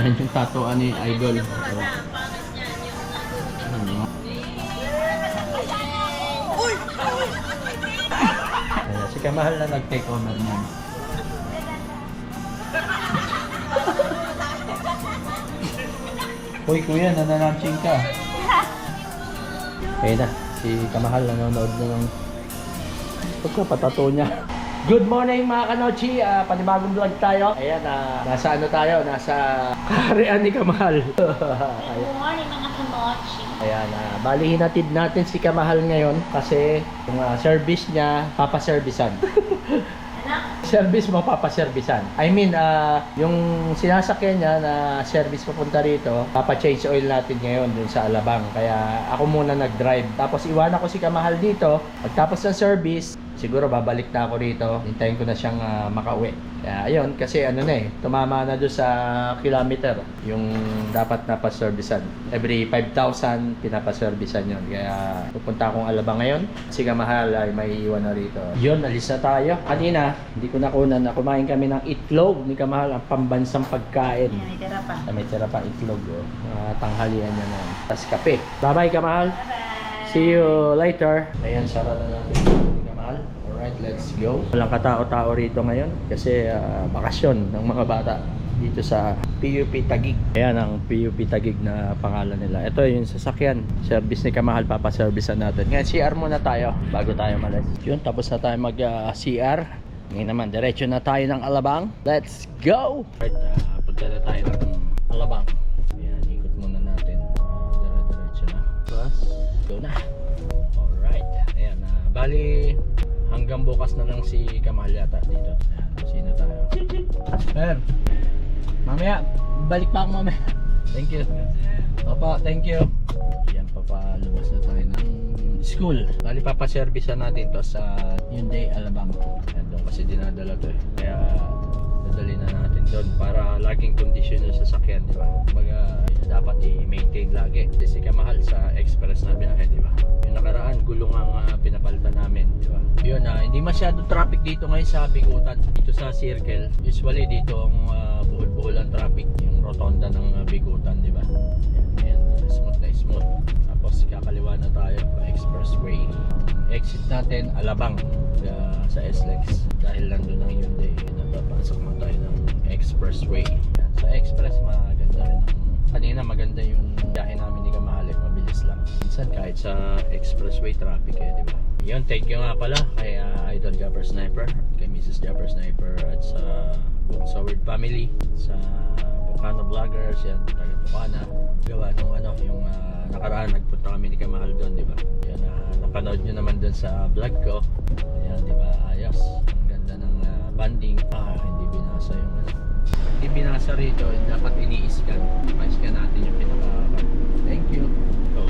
Yan yung tatuan ni Idol. Si Kamahal na nag-take honor niyan. Uy kuya, nananamsing ka. Ayun na, si Kamahal nanonood na ng pagkapatato niya. Good morning mga kanochi, panibagong vlog tayo. Ayan, nasa ano tayo, nasa kaharian ni Kamahal. Good morning mga kanochi. Ayan, bali hinatid natin si Kamahal ngayon kasi yung service niya, papaservisan. Service mo papaservisan. I mean, yung sinasakyan niya na service papunta rito, papa-change oil natin ngayon dun sa Alabang. Kaya ako muna nag-drive. Tapos iwanan ko si Kamahal dito. Pagtapos ng service, siguro babalik na ako rito. Hintayin ko na siyang makauwi. Kaya ayun, kasi ano na tumama na doon sa kilometer yung dapat na pa-servisan. Every 5,000 pinapa-servisan yun. Kaya pupunta akong Alabang ngayon. Si Kamahal ay may iwan na rito. Yun, alis na tayo. Kanina, hindi ko nakunan na kumain kami ng itlog ni Kamahal, ang pambansang pagkain. May tira pa. May tira pa itlog. Tanghalian niya na. Tapos kape. Bye-bye Kamahal. Bye-bye. See you later. Ayan, sarap na natin. Alright, let's go. Walang katao-tao rito ngayon kasi bakasyon ng mga bata dito sa PUP Taguig. Ayan ang PUP Taguig na pangalan nila. Ito yung sasakyan. Service ni Kamahal, papaservicean natin. Ngayon, CR muna tayo bago tayo malis. Yun, tapos na tayo mag-CR. Ngayon naman, diretso na tayo ng Alabang. Let's go! Alright, punta na tayo ng Alabang. Ayan, ikot muna natin. Diretso na. Plus, go na. Alright, ayan. Bali, hanggang bukas na lang si Kamahal yata dito. Ayan, sino tayo? Sir, mamaya, balik pa ako mamaya. Thank you. Papa, thank you. Ayan, papalabas na tayo ng school. Bali, papaservicean natin to sa Hyundai Alabang. Ayan, doon kasi dinadala to Kaya, dadali na natin doon para laging kondisyon yung sasakyan, di ba? Kumbaga, dapat i-maintain lagi. Kasi si Kamahal sa express na biyahe, di ba? Yung nakaraan, gulong ang pinapalitan namin, di ba? Yun, hindi masyado traffic dito ngayon sa Bigutan. Dito sa Circle, usually dito ang buhol-buhol ang traffic. Yung rotonda ng Bigutan, di ba? Ayan, smooth na smooth. Tapos kakaliwa na tayo expressway. Exit natin Alabang sa SLEX. Dahil nandun ang Hyundai, napapasok mo tayo ng expressway. Ayan, sa express, maganda rin. Kanina maganda yung biyahe namin ni Kamahal, mabilis lang. Minsan kahit sa expressway traffic di ba? Yun, thank you nga pala kay Idol Japper Sniper, kay Mrs. Japper Sniper at sa buong Soward family, sa Bukana Vloggers, yan, taga Bukana. Gawa nung yung nakaraan, nagpunta kami ni Kamahal doon, di ba? Yan, napanood nyo naman doon sa vlog ko. Yan, di ba? Ayos. Ang ganda ng banding. Hindi binasa yung hindi binasa rito, dapat ini-scan. Pa-scan natin yung pinaka. Thank you. So,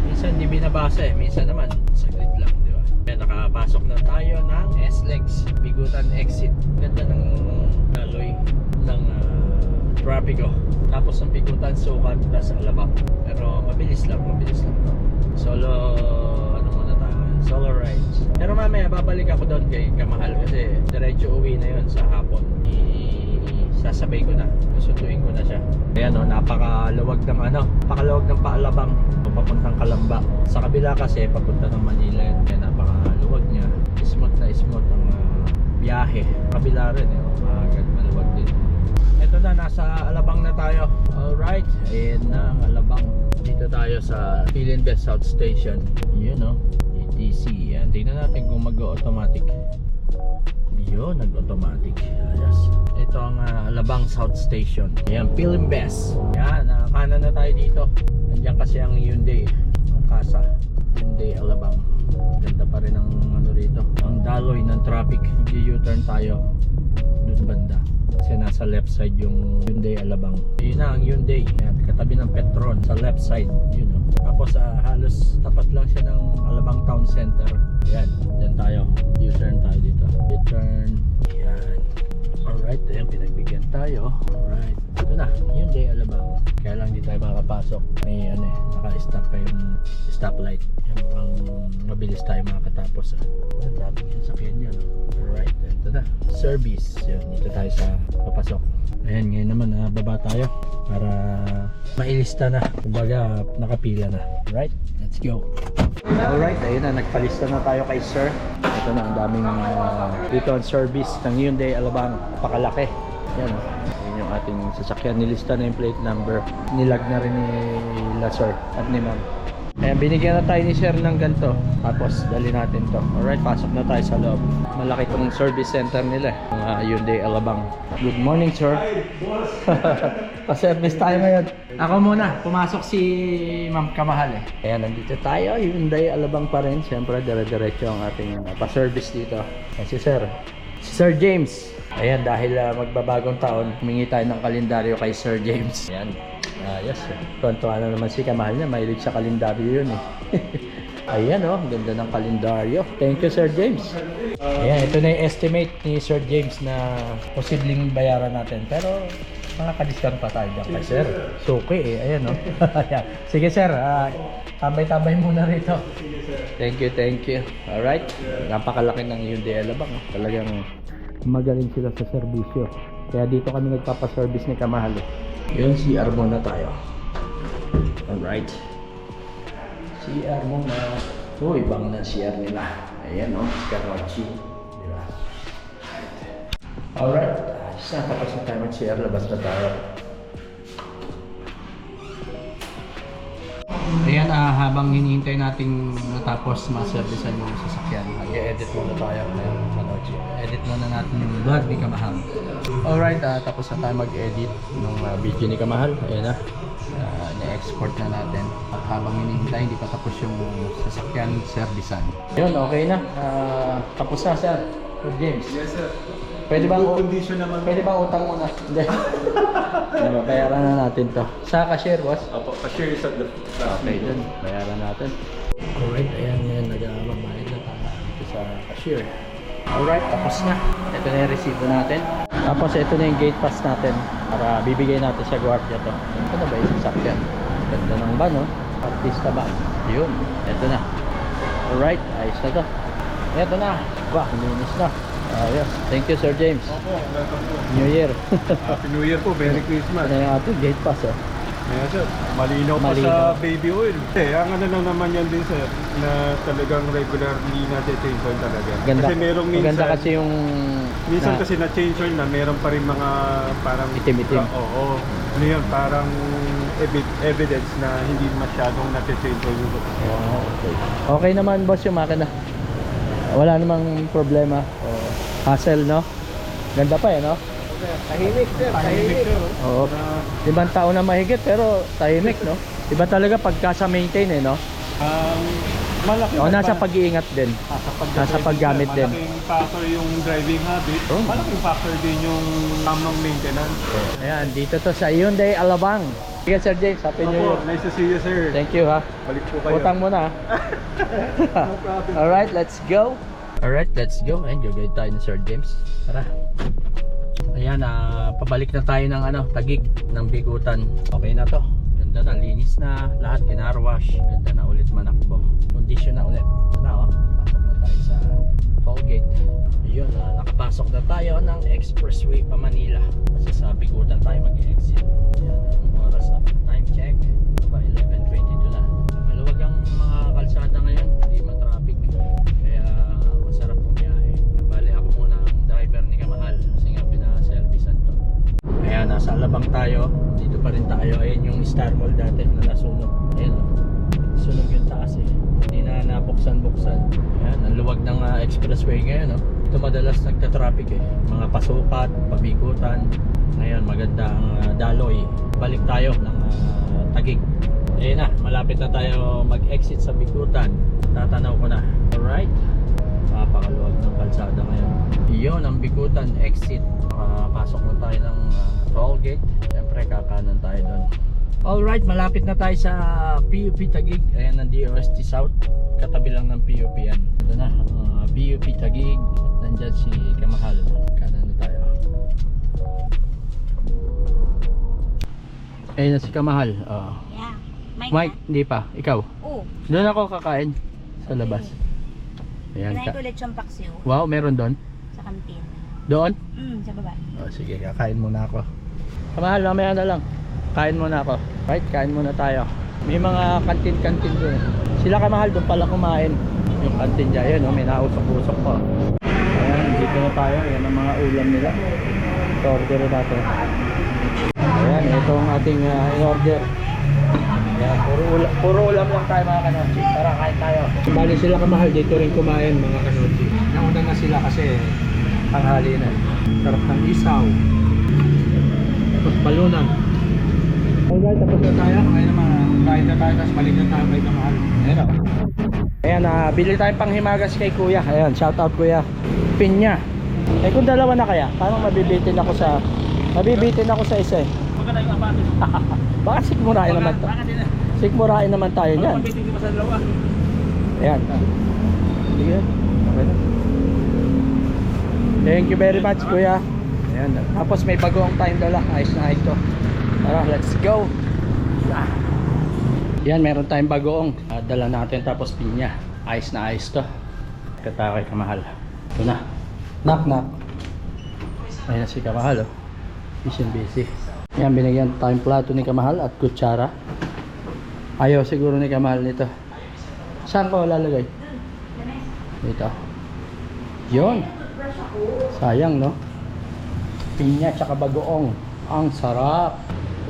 minsan hindi binabasa minsan naman saglit lang, di ba? Kaya nakapasok na tayo ng SLEX Bigutan exit. Ganda ng daloy ng trapiko. Tapos ang Bigutan sukat tas Alabang. Pero mabilis lang to. Solo rides. Pero mamaya babalik ako doon kay Kamahal kasi diretso uwi na yun sa hapon. Sasabay ko na, susunduin ko na siya. Ayan napakaluwag ng Paalabang papuntang Calamba. Sa kabila kasi papunta ng Manila yun, kaya napakaluwag niya. Smooth ang biyahe. Kabila rin agad maluwag din. Ito na, nasa Alabang na tayo. Alright, ayan na ang Alabang. Dito tayo sa Philinvest South Station. Yun ETC. Yan, tingnan natin kung mag-automatic. Yun, nag-automatic. Yes. Ito ang Alabang South Station. Ayan, Philinvest. Yan, kanan na tayo dito. Nandiyan kasi ang Hyundai, ang Casa Hyundai Alabang. Ganda pa rin ang rito. Ang daloy ng traffic. Mag-U-turn tayo dun banda kasi nasa left side yung Hyundai Alabang. Yun na ang Hyundai. Yan, katabi ng Petron sa left side. Yun Tapos halos tapat lang siya ng Alabang Town Center. Yan, dyan tayo. U-turn tayo dito. U-turn. Yan. Alright. Alright, ayan, pinagbigyan tayo. Alright, ito na, Hyundai Alabang. Kaya lang di tayo makapasok. May ano naka-stop pa yung stoplight. Yung mukhang mabilis tayo makakatapos. Ang dami yung sakyan dyan. Alright, ito na, service. Yun, dito tayo sa papasok. Ayan, ngayon naman baba tayo para mailista na. Kumbaga, nakapila na. Alright, let's go. Alright, ayun na, nagpalista na tayo kay sir. Ito na, ang daming dito ang service ng Hyundai Alabang. Pakalaki. Yan o. Ayun yung ating sasakyan. Nilista na yung plate number. Nilag na rin ni sir at ni ma'am. Ayan, binigyan na tayo ni sir ng ganito. Tapos, dali natin to. Alright, pasok na tayo sa loob. Malaki tong service center nila. Ang Hyundai Alabang. Good morning, sir. Pa-service tayo ngayon. Ako muna, pumasok si Ma'am Kamahal eh. Ayan, nandito tayo. Hyundai Alabang pa rin. Siyempre, dire-diretso ang ating pa-service dito. Ayan, si Sir James. Ayan, dahil magbabagong taon, humingi tayo ng kalendaryo kay Sir James. Ayan. Yes, tuwan-tuwa na naman si Kamahal niya. Mahilig sa kalendaryo yun eh. Ayan oh, ganda ng kalendaryo. Thank you, Sir James. Ayan, ito na yung estimate ni Sir James na posibleng bayaran natin. Pero makaka-discount pa tayo dyan kay Sir. Suki eh, ayan oh. Ayan. Sige Sir, tambay-tambay muna rito. Thank you. Alright, napakalaki ng Hyundai Alabang. Talagang magaling sila sa serbisyo. Kaya dito kami nagpapaservice ni Kamahal. Yun, CR muna tayo. Alright. CR muna. So, ibang na CR nila. Ayan o, Karachi. Diba? Alright. Tapos na tayo mag-CR. Labas na tayo. Ayan, habang hinihintay nating natapos ma-servicean yung sasakyan, mag-edit muna tayo. Edit muna natin yung vlog ni Kamahal. Alright, tapos na tayo mag-edit ng video ni Kamahal. Ayan na, na-export na natin. At habang hinihintay, hindi pa tapos yung sasakyan servicean. Yun, okay na. Tapos na, sir. Sir James. Yes, sir. Pwede bang condition naman. Pwede bang utang muna? Hindi. Bayaran na natin to. Sa cashier, boss? Opo, cashier is at the last Okay, dun. Bayaran natin. Alright, ayan ngayon. Nag-aamamahid na tayo dito sa cashier. Alright, tapos na. Ito na yung resibo natin. Tapos ito na yung gate pass natin. Para bibigay natin sa guardia to. Ito na ba yung sasakyan? Ganda ng van, no? Artista ba? Yun. Ito na. Alright, ayos na to. Ito na. Bah, linis na. Yes. Thank you, Sir James. Opo, welcome po. New Year. Happy New Year po, Merry Christmas. Ito na yung ating gate pass, oh. Ayan, sir. Malinaw pa Malinaw. sa baby oil. Ang ano lang naman yan din, sir, na talagang regularly na-change oil talaga. Ganda. Kasi merong minsan, Maganda kasi yung minsan kasi na-change oil na meron pa rin mga parang Itim-itim. Oo. Ano yun, parang evidence na hindi masyadong na-change oil yung Oh, okay. Okay naman, boss, yung makina. Wala namang problema. Hassle, no? Ganda pa eh, no? tahimik, sir. Tahimik, sir. Oo. 5 taon na mahigit pero tahimik, no? Iba talaga pagka sa maintain eh, no? Malaki. O, nasa pag-iingat din. Nasa paggamit din. Malaking factor yung driving habit. Oh. Malaking factor din yung tamang maintenance. Ayan, dito to sa Hyundai Alabang. Sige, Sir James, Happy New Year. Opo, nice to see you, sir. Thank you, ha. Balik po kayo. Utang mo na. No problem. Alright, let's go. Alright, let's go. Ayan, gagawin tayo ni Sir James. Tara. Ayan, pabalik na tayo ng Taguig, ng Bigutan. Okay na to. Ganda na, linis na. Lahat kinarwash. Ganda na ulit manakbo. Condition na ulit. Ito na, oh. Pasok na tayo sa toll gate. Ayun, nakapasok na tayo ng expressway pa Manila. Kasi sa Bigutan tayo mag-exit. Ayan, ang oras na. Time check. 11:22 na. Maluwag ang mga kalsada ngayon. Hindi matraffic. Kaya masarap bumiyahe. Bali ako muna ang driver ni Kamahal. Kasi nga pina-servicean to. Kaya nasa Alabang tayo. Dito pa rin tayo. Ayan yung Star Mall dati na nasunog. Ayan o. Sunog yung taas eh. Hindi na nabuksan-buksan. Ayan, ang luwag ng expressway ngayon o. Ito madalas nagka-traffic eh. Mga pasukat, pabikutan. Ngayon maganda ang daloy. Balik tayo ng Taguig. Ayan na, malapit na tayo mag-exit sa Bikutan. Tatanaw ko na. Alright. Napakaluwag ng kalsada ngayon. Iyon ang Bikutan exit. Pasok na tayo ng toll gate. Siyempre kakanan tayo doon. Alright, malapit na tayo sa PUP Taguig. Ayan ang DOST South. Katabi lang ng PUP yan. Ito na, PUP Taguig. Nandyan si Kamahal. Kanan na tayo. Ayun na si Kamahal. Oh. Yeah. Mike, hindi pa. Ikaw. Oh. Doon ako kakain sa labas. Ayan Kinain ka. ko lechon paksiw Wow, meron doon. sa kantin. Doon? Sa baba. Oh, sige, kakain muna ako. Kamahal, mamaya na lang. Kain muna ako. Right, kain muna tayo. May mga kantin-kantin doon. Sila Kamahal doon pala kumain. Yung kantin dyan, yun, oh, may nausok-usok pa. Ayan, dito na tayo. Ayan ang mga ulam nila. Ito, order natin. Ayan, ito ang ating in-order. Ayan, puro ulam lang tayo mga kanochi. Tara, kain tayo. Bali sila Kamahal, dito rin kumain mga kanochi. Nauna na sila kasi tanghali na. Sarap ng isaw. Tapos balunan. Alright, tapos na tayo. Ngayon naman, kain na tayo. Tapos balik na tayo kay Kamahal. Ayan o. Ayan, bili tayong panghimagas kay Kuya. Ayan, shout out Kuya. Pinya. Eh kung dalawa na kaya, parang mabibitin ako sa isa eh. Maganda yung apatis. Baka sikmurain naman tayo. Sikmurain naman tayo niyan. Mabitin ko sa dalawa. Ayan. Sige. Okay na. Thank you very much Kuya. Ayan. Tapos may bagoong tayong dala. Ayos na ayos to. Tara, let's go. Yan, meron tayong bagoong. Dala natin tapos pinya. Ayos na ayos to. Katakay Kamahal. Ito na. Knock knock. Ayun na si Kamahal oh. Busy. Yan, binigyan tayong plato ni Kamahal at kutsara. Ayaw siguro ni Kamahal nito. Saan ko lalagay? Dito. Yun. Sayang no. Pinya tsaka bagoong. Ang sarap.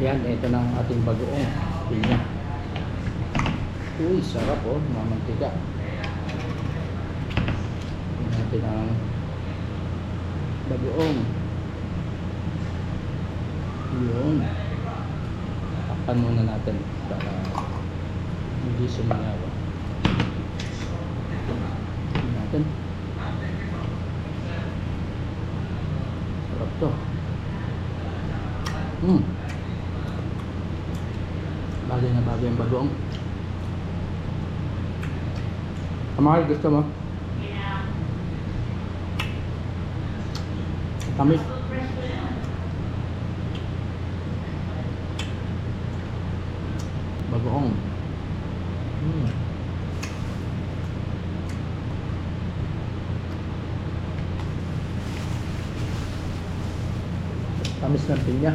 Yan, ito na ang ating bagoong. Pinya. Uy, sarap oh. Mamantika. Yan natin ang bagoong. Yun. Takpan muna natin para hindi sumangaw. Tingnan natin. Sarap to. Bagay na bagay ang bagoong. Kamahal, gusto mo? Tamis. Bagoong. Tamis ng pinya.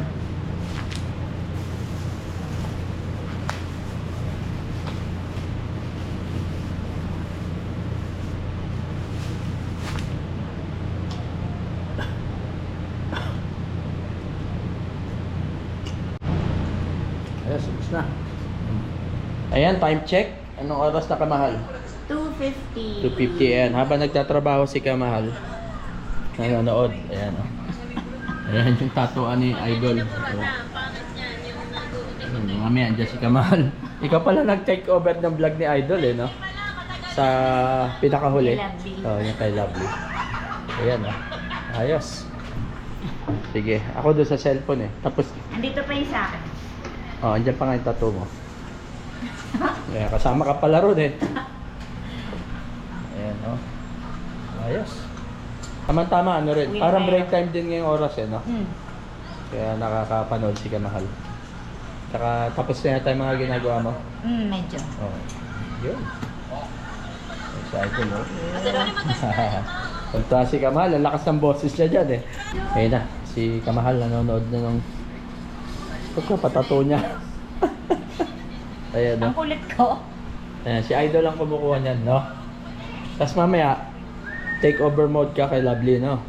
Ayos, ubos na. Ayan, time check. Anong oras na Kamahal? 2:50. 2:50 yan. Habang nagtatrabaho si Kamahal, nanonood. Ayan o. Ayan yung tatuan ni Idol. Mamaya, andyan si Kamahal. Ikaw pala nag-take over ng vlog ni Idol eh, no? Sa pinakahuli. Kay Lovely. Oo, yung kay Lovely. Ayan o. Ayos. Sige, ako doon sa cellphone eh. Tapos, Andito pa yung sa akin. andyan pa nga yung tattoo mo. Kaya kasama ka pala ron eh. Ayan o. Ayos. Tama-tama, ano rin. Parang break time din ngayong oras eh, no? Kaya nakakapanood si Kamahal. Tsaka tapos na tayo mga ginagawa mo. Medyo. Oo. Yun. Excited, no? Punta si Kamahal, ang lakas ng boses niya dyan eh. Ayun na, si Kamahal nanonood na nung pagkapatato niya. Ayan, no? Ang kulit ko. Ayan, si Idol ang kumukuha niyan, no? Tapos mamaya, take over mode ka kay Lovely, no?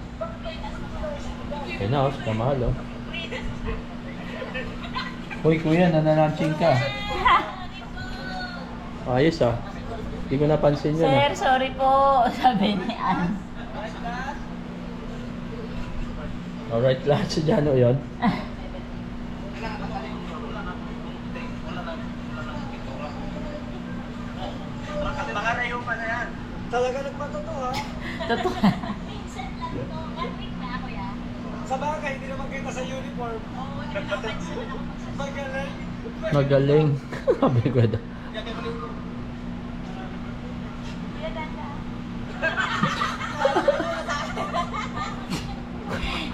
Ayun na, si Kamahal, oh. Uy, kuya, nananaching ka. Ayos, ah. Hindi ko napansin yun, Sir, ah. sorry po. Sabi ni Ann. Alright, lahat si Jano yun. Talaga nagpatotoo ha? Totoo. Sa bagay, hindi naman kita sa uniform. Magaling. Magaling. Sabi ko ito.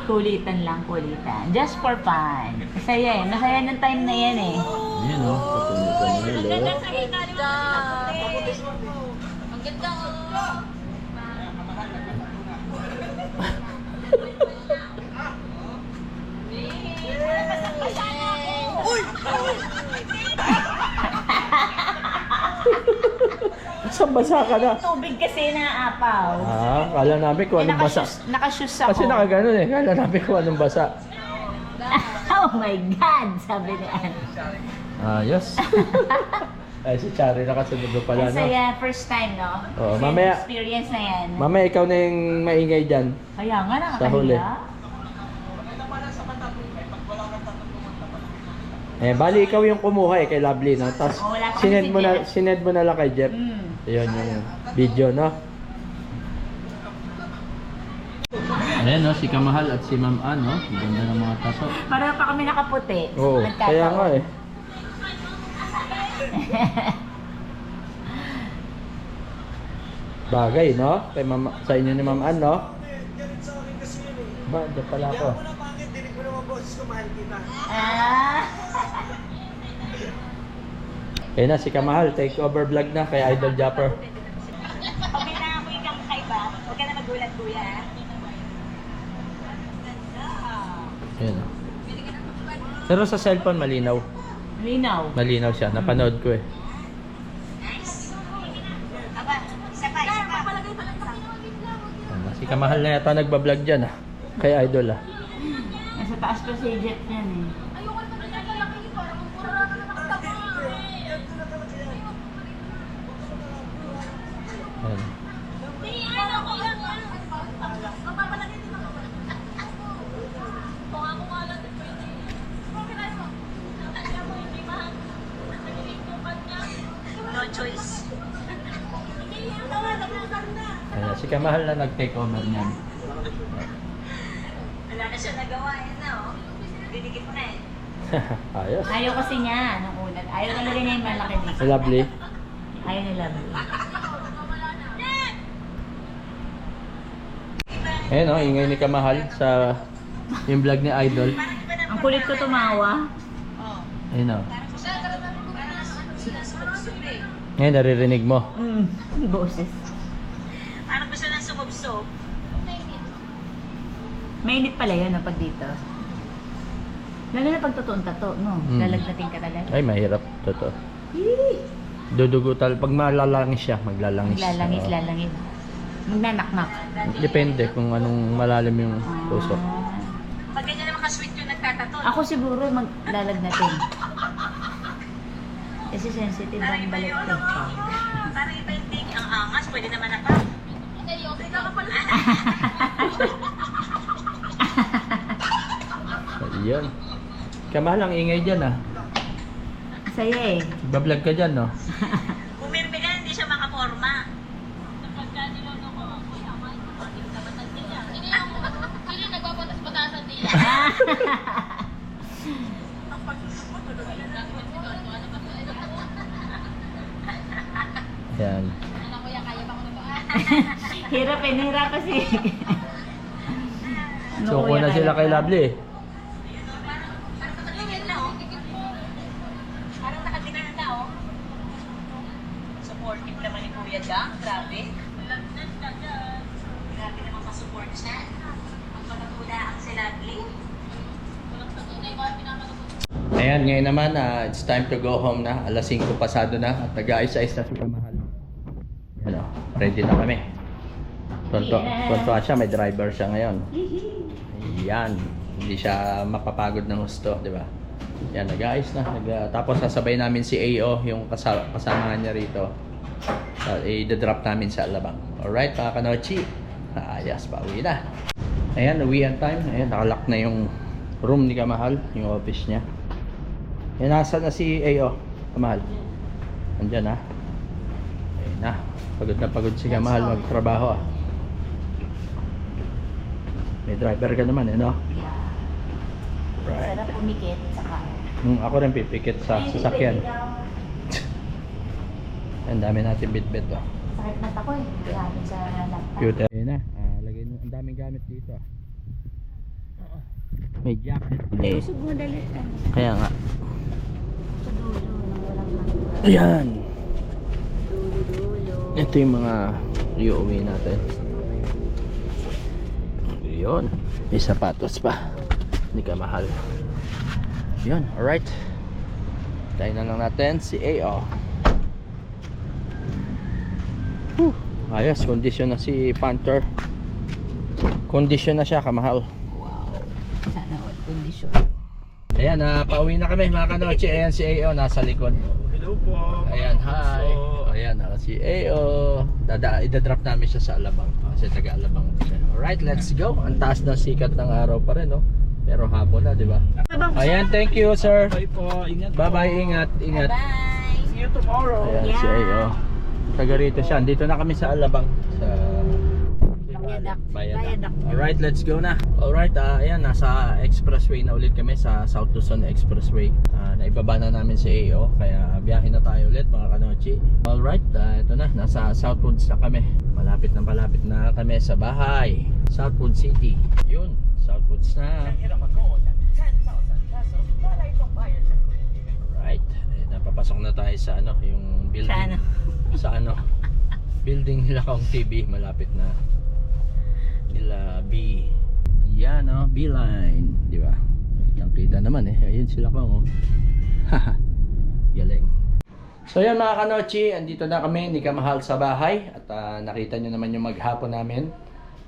Kulitan lang, kulitan. Just for fun. Masaya eh. Masaya ng time na yan eh. Ayan o, papunta na Saan basa ka na? Tubig kasi naapaw. Ah, kala namin kung anong basa. Nakashoes ako. Kasi nakaganon eh, kala namin kung anong basa. Oh my God! Sabi ni Ann. Ayos. Ay, si Chari nakasunod pala, no? Masaya, first time, no? Oo, First mamaya- experience na yan. Mamaya ikaw na yung maingay dyan. Kaya nga, Sa huli. nakakahiya. Eh, bali ikaw yung kumuha eh, kay Lovely, no? Tapos, Oo, wala pa kasi si Jeff. sined mo na lang kay Jeff. Ayun, yung video, no? Ayan, no? Si Kamahal at si Ma'am Ann, no? Ang ganda ng mga taso. Pareho pa kami nakaputi. Oo, Nagkataon. kaya nga eh. Bagay, no? Kay Ma'am, sa inyo ni Ma'am Ann, no? Ba, dyan pala ako. Ah. Ayun na, si Kamahal, take over vlog na kay Idol Japper. Okay na ako yung kakaiba. Huwag ka na magulat, kuya. Ayun, no? Pero sa cellphone, malinaw. Linaw. Malinaw siya, napanood ko eh. Ano, si Kamahal na yata nagbablog dyan ah. Kay Idol ah. Nasa taas pa si Jet yan eh. Ayun. No choice. Ayun, si Kamahal na nag-take over niyan. Wala na siya nagawa yan na oh. Binigit mo na eh. Ayos. Ayaw kasi niya nung una. Ayaw talaga niya yung malaki dito. Si Lovely. Ayaw ni Lovely. Ayun oh, ingay ni Kamahal sa yung vlog ni Idol. Ang kulit ko tumawa. Ayun oh. Ngayon naririnig mo. Boses. Parang gusto nang sumubsob. Mainit pala yun pag dito. Lalo na pag totoong tato, no? Lalagnatin ka talaga. Ay, mahirap. Totoo. Dudugo tal. Pag malalangis siya, maglalangis. Lalangis, Oo. lalangis. Magnanaknak. Depende kung anong malalim yung tusok. Pag ganyan naman ka-sweet yung nagtatato. Ako siguro maglalagnatin. Kasi sensitive ang balat ko. Parang iba yung ting ang angas, pwede naman na pa. Hindi, okay ka pala. Ayun. Kamahal ang ingay dyan ah. Saya eh. Bablog ka dyan, no? Pumirmi ka, hindi siya makaporma. Sino nagpapatas-patasan nila? Yan. Alam ko yan, kaya pa ko na ba? Hirap eh, nahirap kasi. Suko na sila kay Lovely eh. Parang nakatingin na oh. Parang nakatingin na oh. Supportive naman ni Kuya Jack, grabe. Grabe naman ka-support siya. Ang pagkatulaan si Lovely. Ayan, ngayon naman, it's time to go home na. Alas 5 pasado na at nag-aayos-ayos na si Kamahal. Yan o, ready na kami. Tonto siya, may driver siya ngayon. Yan, hindi siya mapapagod ng gusto, di ba? Yan, nag-aayos na. Tapos sasabay namin si AO, yung kasama niya rito. I-drop namin sa Alabang. Alright, mga kanochi. Ayos, pauwi na. Ayan, uwian time. Ayan, nakalock na yung room ni Kamahal, yung office niya. Ayan, nasa na si AO, Kamahal. Andyan na. Ayan na. Pagod si Kamahal magtrabaho ah. May driver ka naman eh, no? Right. Sarap pumikit sa car. Ako rin pipikit sa sasakyan. Ang dami natin bit-bit oh. Sakit na ako eh. Gamit sa laptop. Computer. Ayan na. Lagay nyo. Ang daming gamit dito. May jacket. Eh. Usog mo dali. Kaya nga. Sa dulo nang walang hanggan. Ayan. Dulo. Ito yung mga iuwi natin. Yun. May sapatos pa. Hindi ka mahal. Yun. Alright. Tayo na lang natin si AO. Ayos. Kondisyon na si Panther. Kondisyon na siya. Kamahal. Sana all condition. Ayan. Pauwi na kami mga kanoche. Ayan si AO. Nasa likod. Hello po. Ayan. Hi. Ayan. Si AO. Idadrop namin siya sa Alabang. Kasi taga Alabang siya. Alright. Let's go. Ang taas ng sikat ng araw pa rin. No? Pero hapon na, di ba? Ayan, thank you, sir. Bye po. Ingat po. Bye-bye, ingat, ingat. Bye. See you tomorrow. Ayan, si Ayo. Taga rito siya. Dito na kami sa Alabang. Sa Bayadak. Alright, let's go na. Alright, ayan, nasa expressway na ulit kami sa South Luzon Expressway. Naibaba na namin si Ayo. Kaya biyahe na tayo ulit, mga kanochi. Alright, ito na. Nasa Southwoods na kami. Malapit na kami sa bahay. Southwood City. Yun, Southwoods na. Right. Napapasok na tayo sa ano, yung building. Sa ano? Building nila Kong TV, malapit na. Nila B. Yan oh, B-line, di ba? Kitang-kita naman eh. Ayun sila Kong oh. Haha. Galing. So yan mga kanochi, andito na kami ni Kamahal sa bahay at nakita nyo naman yung maghapon namin.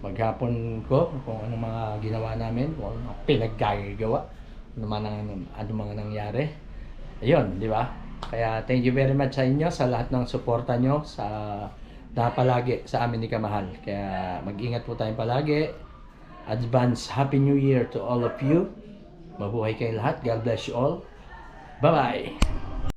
Maghapon ko kung anong mga ginawa namin, kung anong pinaggagawa, ano mga nangyari. Ayun, di ba? Kaya thank you very much sa inyo sa lahat ng suporta nyo sa palagi sa amin ni Kamahal. Kaya mag-ingat po tayong palagi. Advance Happy New Year to all of you. Mabuhay kayo lahat. God bless you all. Bye-bye.